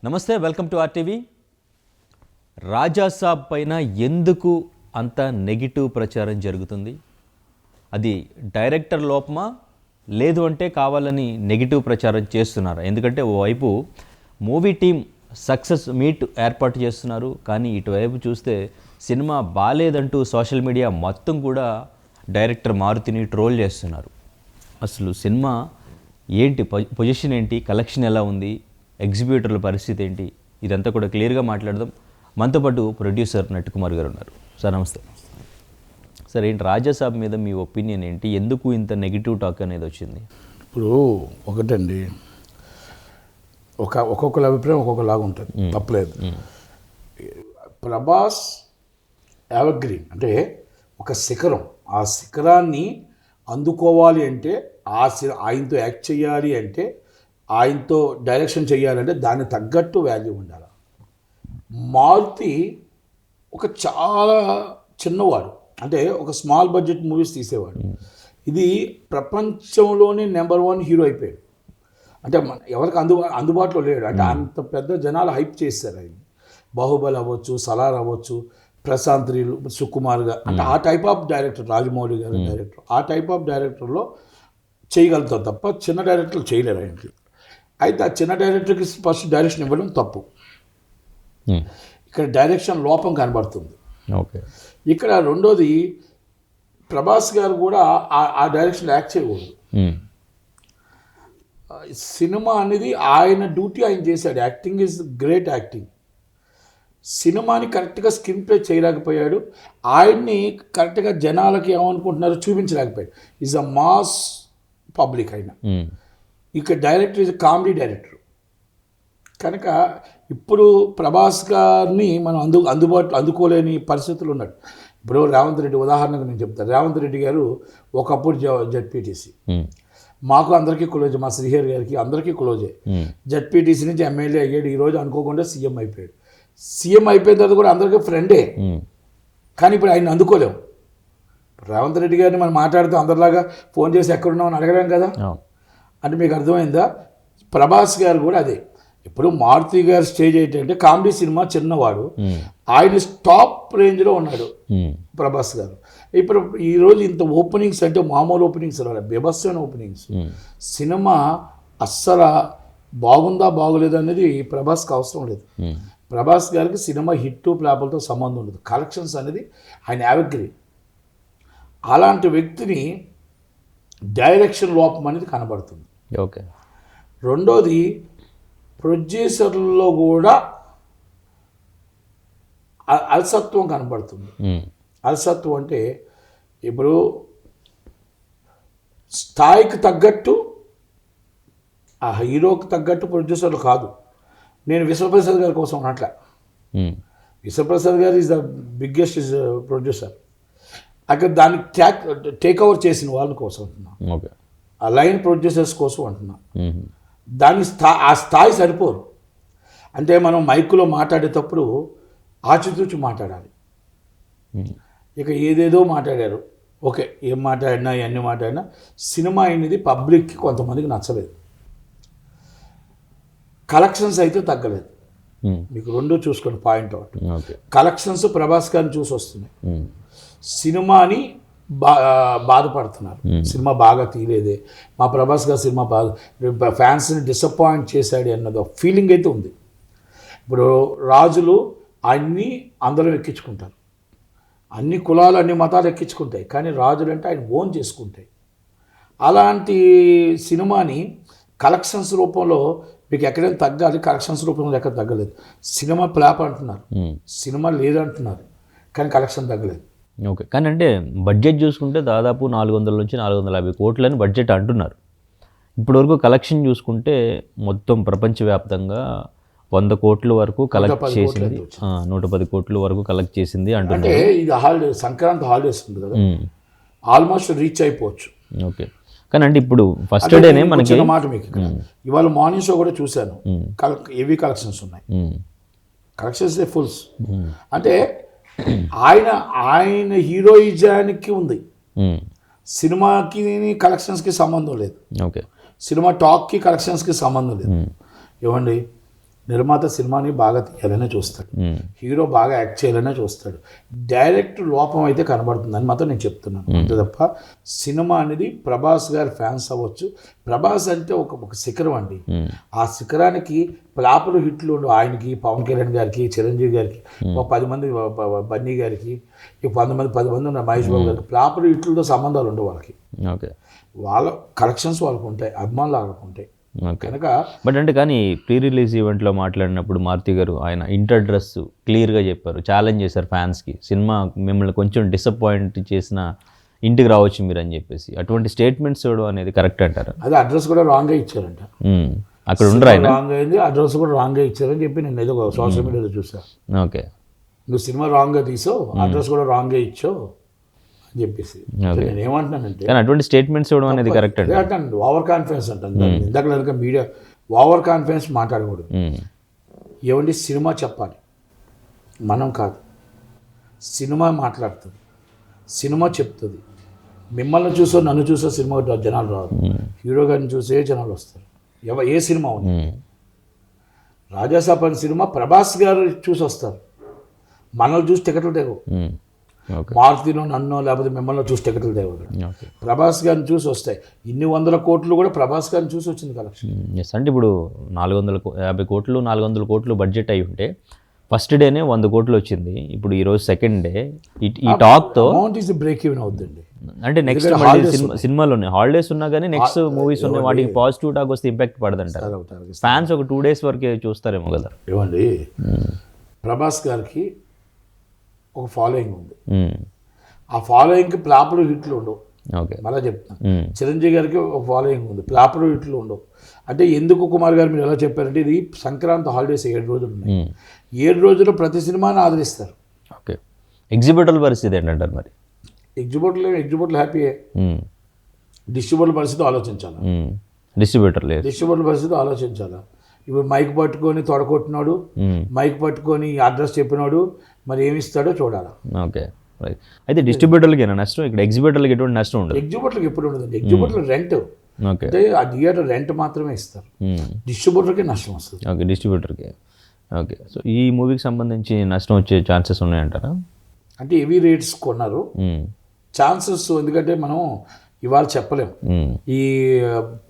నమస్తే, welcome to RTV. Raja Saab పైన ఎందుకు అంత నెగిటివ్ ప్రచారం జరుగుతుంది? అది డైరెక్టర్ లోపమా, లేదు అంటే కావాలని నెగిటివ్ ప్రచారం చేస్తున్నారా? ఎందుకంటే ఓవైపు మూవీ టీం సక్సెస్ మీట్ ఏర్పాటు చేస్తున్నారు, కానీ ఇటువైపు చూస్తే సినిమా బాలేదంటూ సోషల్ మీడియా మొత్తం కూడా డైరెక్టర్ మారుతిని ట్రోల్ చేస్తున్నారు. అసలు సినిమా ఏంటి, పొజిషన్ ఏంటి, కలెక్షన్ ఎలా ఉంది, ఎగ్జిబ్యూటర్ల పరిస్థితి ఏంటి, ఇదంతా కూడా క్లియర్గా మాట్లాడదాం. మనతో పాటు ప్రొడ్యూసర్ నట్కుమార్ గారు ఉన్నారు. సార్ నమస్తే. సార్, ఏంటి రాజాసాబ్ మీద మీ ఒపీనియన్ ఏంటి? ఎందుకు ఇంత నెగిటివ్ టాక్ అనేది వచ్చింది? ఇప్పుడు ఒకటండి, ఒక్కొక్కరి అభిప్రాయం ఒక్కొక్కలాగా ఉంటుంది, తప్పలేదు. ప్రభాస్ ఎవర్గ్రీన్ అంటే ఒక శిఖరం, ఆ శిఖరాన్ని అందుకోవాలి అంటే ఆయనతో యాక్ట్ చేయాలి అంటే, ఆయనతో డైరెక్షన్ చేయాలంటే దానికి తగ్గట్టు వాల్యూ ఉండాలి. మారుతి ఒక చాలా చిన్నవాడు, అంటే ఒక స్మాల్ బడ్జెట్ మూవీస్ తీసేవాడు. ఇది ప్రపంచంలోనే నెంబర్ 1 హీరో అయిపోయాడు. అంటే ఎవరికి అందుబాటులో లేడు. అంటే అంత పెద్ద జనాలు హైప్ చేశారు ఆయన. బాహుబలి అవ్వచ్చు, సలార్ అవ్వచ్చు, ప్రశాంత్ నీల్, సుకుమార్గా, అంటే ఆ టైప్ ఆఫ్ డైరెక్టర్, రాజమౌళి గారు డైరెక్టర్, ఆ టైప్ ఆఫ్ డైరెక్టర్లో చేయగలుగుతారు తప్ప చిన్న డైరెక్టర్లు చేయలేరు ఆయనకి. అయితే ఆ చిన్న డైరెక్టర్కి ఫస్ట్ డైరెక్షన్ ఇవ్వడం తప్పు. ఇక్కడ డైరెక్షన్ లోపం కనబడుతుంది. ఓకే. ఇక్కడ రెండోది, ప్రభాస్ గారు కూడా ఆ డైరెక్షన్ యాక్ట్ చేయకూడదు. సినిమా అనేది ఆయన డ్యూటీ ఆయన చేశాడు. Acting is great acting. సినిమాని కరెక్ట్గా స్క్రీన్ ప్లే చేయలేకపోయాడు. ఆయన్ని కరెక్ట్గా జనాలకి ఏమనుకుంటున్నారో చూపించలేకపోయాడు. ఈజ్ అ మాస్ పబ్లిక్ అయినా. ఇక డైరెక్టర్ ఈజ్ కామెడీ డైరెక్టర్ కనుక ఇప్పుడు ప్రభాస్ గారిని మనం అందుబాటులో అందుకోలేని పరిస్థితులు ఉన్నాడు. ఇప్పుడు రేవంత్ రెడ్డి ఉదాహరణకు నేను చెప్తాను. రేవంత్ రెడ్డి గారు ఒకప్పుడు జడ్పీటీసీ, మాకు అందరికీ క్లోజ్, మా శ్రీహరి గారికి అందరికీ క్లోజే. జడ్పీటీసీ నుంచి ఎమ్మెల్యే అయ్యాడు, ఈరోజు అనుకోకుండా సీఎం అయిపోయాడు. సీఎం అయిపోయిన తర్వాత కూడా అందరికీ ఫ్రెండే, కానీ ఇప్పుడు ఆయన అందుకోలేము. రేవంత్ రెడ్డి గారిని మనం మాట్లాడుతూ అందరిలాగా ఫోన్ చేసి ఎక్కడున్నామని అడగలేం కదా. అంటే మీకు అర్థమైందా? ప్రభాస్ గారు కూడా అదే. ఇప్పుడు మారుతి గారు స్టేజ్ ఏంటంటే కామెడీ సినిమా, చిన్నవాడు, ఆయన టాప్ రేంజ్లో ఉన్నాడు ప్రభాస్ గారు. ఇప్పుడు ఈరోజు ఇంత ఓపెనింగ్స్ అంటే మామూలు ఓపెనింగ్స్ రావాలి, బీభత్సమైన ఓపెనింగ్స్. సినిమా అస్సలు బాగుందా బాగోలేదా అనేది ప్రభాస్కి అవసరం లేదు. ప్రభాస్ గారికి సినిమా హిట్ ఫ్లాపులతో సంబంధం ఉండదు. కలెక్షన్స్ అనేది ఆయన యావగ్రీ. అలాంటి వ్యక్తిని డైరెక్షన్ లోపం అనేది కనబడుతుంది. ఓకే. రెండోది, ప్రొడ్యూసర్లో కూడా అలసత్వం కనబడుతుంది. అలసత్వం అంటే ఇప్పుడు స్థాయికి తగ్గట్టు, ఆ హీరోకి తగ్గట్టు ప్రొడ్యూసర్లు కాదు. నేను విశ్వప్రసాద్ గారి కోసం అన్నట్ల. విశ్వప్రసాద్ గారు ఈజ్ ద బిగ్గెస్ట్ ప్రొడ్యూసర్. అక్కడ దాన్ని టేక్ ఓవర్ చేసిన వాళ్ళ కోసం అంటున్నా, ఆ లైన్ ప్రొడ్యూసర్స్ కోసం అంటున్నా. దాని ఆ స్థాయి సరిపోరు. అంటే మనం మైకులో మాట్లాడేటప్పుడు ఆచితూచి మాట్లాడాలి. ఇక ఏదేదో మాట్లాడారు, ఓకే, ఏం మాట్లాడినా ఎన్ని మాట్లాడినా సినిమా అనేది పబ్లిక్కి కొంతమందికి నచ్చలేదు. కలెక్షన్స్ అయితే తగ్గలేదు. మీకు రెండు చూసుకోండి పాయింట్ అవుట్. కలెక్షన్స్ ప్రభాస్ గారిని చూసి వస్తున్నాయి, సినిమాని బాధపడుతున్నారు. సినిమా బాగా తీయలేదే, మా ప్రభాస్ గారు సినిమా బాగా ఫ్యాన్స్ని డిసప్పాయింట్ చేశాడు అన్నది ఫీలింగ్ అయితే ఉంది. ఇప్పుడు రాజులు అన్నీ అందరం ఎక్కించుకుంటారు, అన్ని కులాలు అన్ని మతాలు ఎక్కించుకుంటాయి, కానీ రాజులు అంటే ఆయన ఓన్ చేసుకుంటాయి. అలాంటి సినిమాని కలెక్షన్స్ రూపంలో మీకు ఎక్కడైనా తగ్గాలి, కలెక్షన్స్ రూపంలో ఎక్కడ తగ్గలేదు. సినిమా ఫ్లాప్ అంటున్నారు, సినిమా లేదంటున్నారు, కానీ కలెక్షన్ తగ్గలేదు. ఓకే. కానీ అంటే బడ్జెట్ చూసుకుంటే దాదాపు 400 నుంచి 450 కోట్లని బడ్జెట్ అంటున్నారు. ఇప్పటివరకు కలెక్షన్ చూసుకుంటే మొత్తం ప్రపంచవ్యాప్తంగా 100 కోట్ల వరకు కలెక్ట్ చేసింది, 110 కోట్ల వరకు కలెక్ట్ చేసింది అంటున్నారు. అంటే ఇది హాలిడే, సంక్రాంతి హాలిడేస్ ఉంది కదా, ఆల్మోస్ట్ రీచ్ అయిపోవచ్చు. ఓకే. కానీ అంటే ఇప్పుడు ఫస్ట్ డేనే మనకి మాట మీకు ఇవాళ మార్నింగ్ షో కూడా చూశాను, హెవీ కలెక్షన్స్ ఉన్నాయి, కలెక్షన్స్ ఫుల్స్. అంటే ఆయన హీరోయిజానికి ఉంది, సినిమాకి కలెక్షన్స్కి సంబంధం లేదు. ఓకే. సినిమా టాక్కి కలెక్షన్స్కి సంబంధం లేదు. ఏమండి, నిర్మాత సినిమాని బాగా తీయాలనే చూస్తాడు, హీరో బాగా యాక్ట్ చేయాలనే చూస్తాడు. డైరెక్ట్ లోపం అయితే కనబడుతుందని మాత్రం నేను చెప్తున్నాను. అంతే తప్ప సినిమా అనేది ప్రభాస్ గారి ఫ్యాన్స్ అవ్వచ్చు. ప్రభాస్ అంటే ఒక శిఖరం అండి. ఆ శిఖరానికి ప్లాపులు హిట్లు ఉండు ఆయనకి, పవన్ కళ్యాణ్ గారికి, చిరంజీవి గారికి, ఒక 10 మంది బన్నీ గారికి, 10 మంది ఉన్న మహేష్ బాబు గారికి ప్లాపులు హిట్లతో సంబంధాలు ఉండవు వాళ్ళకి. ఓకే, వాళ్ళ కలెక్షన్స్ వాళ్ళకు ఉంటాయి, అభిమానులు వాళ్ళకు ఉంటాయి కనుక. బట్ అంటే కానీ ప్రీ రిలీజ్ ఈవెంట్లో మాట్లాడినప్పుడు మారుతి గారు ఆయన ఇంటర్ డ్రెస్ క్లియర్గా చెప్పారు, ఛాలెంజ్ చేశారు ఫ్యాన్స్కి, సినిమా మిమ్మల్ని కొంచెం డిసప్పాయింట్ చేసిన ఇంటికి రావచ్చు మీరు అని చెప్పేసి. అటువంటి స్టేట్మెంట్స్ ఇవ్వడం అనేది కరెక్ట్ అంటారా? అదే అడ్రస్ కూడా రాంగ్గా ఇచ్చారంట, అక్కడ ఉండరు ఆయన, రాంగ్ అయింది, అడ్రస్ కూడా రాంగ్గా ఇచ్చారని చెప్పి నేను ఏదో సోషల్ మీడియాలో చూసాను. ఓకే, నువ్వు సినిమా రాంగ్గా తీసావు, అడ్రస్ కూడా రాంగ్గా ఇచ్చావు అని చెప్పేసి. నేను ఏమంటున్నానంటే కానీ అటువంటి స్టేట్మెంట్స్ ఇవ్వడం అనేది కరెక్ట్ అండి. అంటాను ఓవర్ కాన్ఫిడెన్స్ అంటాను. ఇందాక మీడియా ఓవర్ కాన్ఫిడెన్స్ మాట్లాడకూడదు. ఏమండి, సినిమా చెప్పాలి, మనం కాదు. సినిమా మాట్లాడుతుంది, సినిమా చెప్తుంది. మిమ్మల్ని చూసో నన్ను చూసో సినిమా జనాలు రాదు, హీరో గారిని చూసే జనాలు వస్తారు. ఏ సినిమా ఉంది, రాజాసాబ్ అనే సినిమా ప్రభాస్ గారు చూసి వస్తారు, మనల్ని చూసి టికెట్లు తెగవు. మారుతిలో నన్నో లేకపోతే మిమ్మల్ని చూసి టికెట్లు తెగవు. ప్రభాస్ గారిని చూసి వస్తాయి. ఇన్ని 100 కోట్లు కూడా ప్రభాస్ గారిని చూసి వచ్చింది కలెక్షన్. ఎస్, అంటే ఇప్పుడు 450 కోట్లు 400 కోట్లు బడ్జెట్ అయి ఉంటే ఫస్ట్ డేనే 100 కోట్లు వచ్చింది. ఇప్పుడు ఈరోజు సెకండ్ డే ఈ టాక్తో అమౌంట్ ఈజ్ బ్రేక్ ఈవెన్ అవుతుందండి. అంటే నెక్స్ట్ సినిమాలోనే హాలిడేస్ ఉన్నా కానీ నెక్స్ట్ మూవీస్ ఉన్నాయి, వాటికి పాజిటివ్ టాక్ వస్తే ఇంపాక్ట్ పడదంటారు. ఫ్యాన్స్ ఒక 2 days వరకే చూస్తారేమో కదా. ఏమండి, ప్రభాస్ గారికి ఒక ఫాలోయింగ్ ఉంది, ఆ ఫాలోయింగ్కి ప్లాపులు హిట్లు ఉండవు. ఓకే, మళ్ళీ చెప్తాను. చిరంజీవి గారికి ఒక ఫాలోయింగ్ ఉంది, ప్లాపులు హిట్లు ఉండవు. అంటే ఎందుకు కుమార్ గారు మీరు ఎలా చెప్పారంటే, ఇది సంక్రాంతి హాలిడేస్ 7 రోజులు ఉన్నాయి, 7 రోజుల్లో ప్రతి సినిమాని ఆదరిస్తారు. ఓకే, ఎగ్జిబిటర్ల పరిస్థితి ఏంటంటారు మరి? ఎగ్జిబిటర్లు హ్యాపీయే, డిస్ట్రిబ్యూటర్ల పరిస్థితి ఆలోచించాలి. డిస్ట్రిబ్యూటర్ల పరిస్థితి ఆలోచించాలా. ఇప్పుడు మైక్ పట్టుకొని తొడగొట్టినాడు, మైక్ పట్టుకొని అడ్రస్ చెప్పినాడు, మరి ఏమి ఇస్తాడో చూడాలి. ఓకే, అయితే డిస్ట్రిబ్యూటర్లకి నష్టం, ఇక్కడ ఎగ్జిబిటర్లకి ఎటువంటి నష్టం ఉండదు. ఎగ్జిబిటర్లకు ఎప్పుడు ఉండదు. ఎగ్జిబిటర్ రెంట్, అంటే ఆ థియేటర్ రెంట్ మాత్రమే ఇస్తారు. డిస్ట్రిబ్యూటర్కి నష్టం వస్తుంది. ఓకే, డిస్ట్రిబ్యూటర్కి. ఓకే, సో ఈ మూవీకి సంబంధించి నష్టం వచ్చే ఛాన్సెస్ ఉన్నాయంటారా? అంటే హెవీ రేట్స్ కొన్నారు, ఛాన్సెస్. ఎందుకంటే మనం ఇవాళ చెప్పలేము, ఈ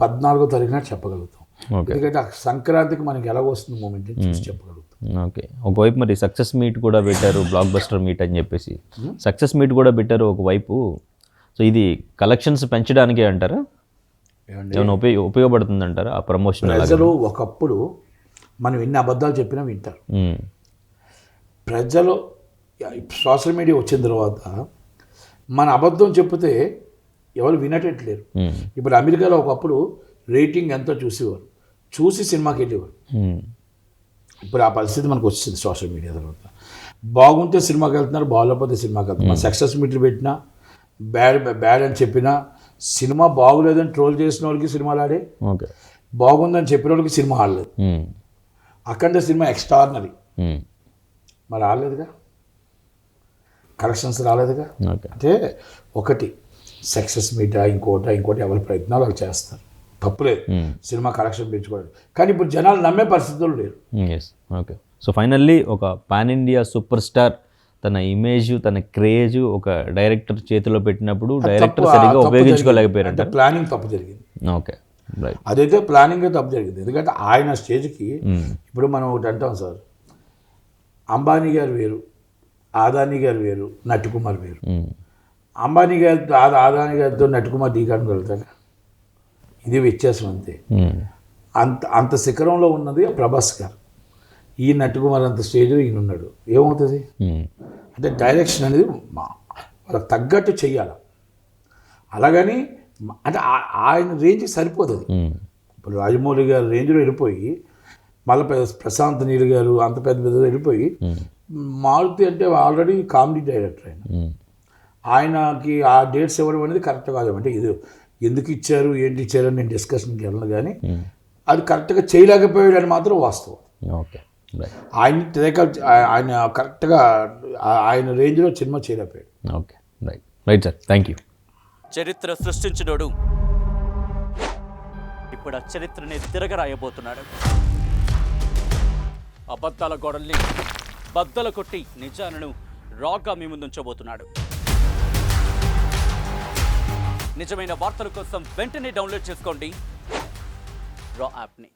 14వ తారీఖున చెప్పగలుగుతాం. ఎందుకంటే సంక్రాంతికి మనకి ఎలా వస్తుంది మూమెంట్ చూసి చెప్పగలుగుతాం. ఓకే, ఒకవైపు మరి సక్సెస్ మీట్ కూడా పెట్టారు, బ్లాక్ బస్టర్ మీట్ అని చెప్పేసి సక్సెస్ మీట్ కూడా పెట్టారు ఒకవైపు. సో ఇది కలెక్షన్స్ పెంచడానికే అంటారా, ఏమైనా ఉపయోగపడుతుంది అంటారా ఆ ప్రమోషన్? ప్రజలు ఒకప్పుడు మనం ఎన్ని అబద్ధాలు చెప్పినా వింటారు. ప్రజలు సోషల్ మీడియా వచ్చిన తర్వాత మన అబద్ధం చెప్తే ఎవరు వినటట్లేరు. ఇప్పుడు అమెరికాలో ఒకప్పుడు రేటింగ్ ఎంతో చూసేవారు, చూసి సినిమాకి వెళ్ళేవారు. ఇప్పుడు ఆ పరిస్థితి మనకు వచ్చింది సోషల్ మీడియా తర్వాత. బాగుంటే సినిమాకి వెళ్తున్నారు, బాగోలేకపోతే సినిమాకి వెళ్తున్నారు. మన సక్సెస్ మీట్లు పెట్టినా బ్యాడ్ అని చెప్పినా, సినిమా బాగులేదని ట్రోల్ చేసిన వాళ్ళకి సినిమాలు ఆడే, బాగుందని చెప్పిన వాళ్ళకి సినిమా ఆడలేదు. అఖండ సినిమా ఎక్స్ట్రాడినరీ, మరి ఆడలేదుగా, కలెక్షన్స్ రాలేదుగా. అంటే ఒకటి సక్సెస్ మీటా ఇంకోటి ఎవరి ప్రయత్నాలు వాళ్ళు చేస్తారు, తప్పులేదు, సినిమా కలెక్షన్ పెంచుకోవడం. కానీ ఇప్పుడు జనాలు నమ్మే పరిస్థితులు లేరు. ఓకే, సో ఫైనల్లీ ఒక పాన్ ఇండియా సూపర్ స్టార్ తన ఇమేజ్, తన క్రేజ్ ఒక డైరెక్టర్ చేతిలో పెట్టినప్పుడు డైరెక్టర్ సరిగ్గా ఉపయోగించుకోలేకపోయారంట. ప్లానింగ్ తప్పు జరిగింది. ఓకే, అదైతే ప్లానింగ్ తప్పు జరిగింది. ఎందుకంటే ఆయన స్టేజ్కి ఇప్పుడు మనం ఒకటి అంటాం సార్, అంబానీ గారు వేరు, ఆదానీ గారు వేరు, నటికుమార్ వేరు. అంబానీ గారితో ఆదానీ గారితో నటికుమార్ ఢీకానికి వెళ్తాడు, ఇది వ్యత్యాసం అంతే. అంత శిఖరంలో ఉన్నది ప్రభాస్ గారు, ఈ నటికుమార్ అంత స్టేజ్లో ఈయన ఉన్నాడు. ఏమవుతుంది అంటే డైరెక్షన్ అనేది వాళ్ళకి తగ్గట్టు చెయ్యాలి. అలాగని అంటే ఆయన రేంజ్కి సరిపోతుంది. ఇప్పుడు రాజమౌళి గారు రేంజ్లో వెళ్ళిపోయి మళ్ళీ ప్రశాంత్ నీల్ గారు అంత పెద్ద వెళ్ళిపోయి, మారుతి అంటే ఆల్రెడీ కామెడీ డైరెక్టర్ ఆయనకి ఆ డేట్స్ ఇవ్వడం అనేది కరెక్ట్ కాదు. అంటే ఇది ఎందుకు ఇచ్చారు ఏంటి ఇచ్చారు అని నేను డిస్కషన్కి వెళ్ళను, కానీ అది కరెక్ట్గా చేయలేకపోయాడు అని మాత్రం వాస్తవం. ఓకే, ఆయన కరెక్ట్గా ఆయన రేంజ్లో సినిమా చేయలేకపోయాడు. Okay, right sir, thank you. చరిత్ర సృష్టించినోడు ఇప్పుడు ఆ చరిత్రని తిరగరాయబోతున్నాడు. అబద్ధాల గోడల్ని బద్దలు కొట్టి నిజాలను రాగా మీ ముందుంచబోతున్నాడు. నిజమైన వార్తల కోసం వెంటనే డౌన్లోడ్ చేసుకోండి రా యాప్ని.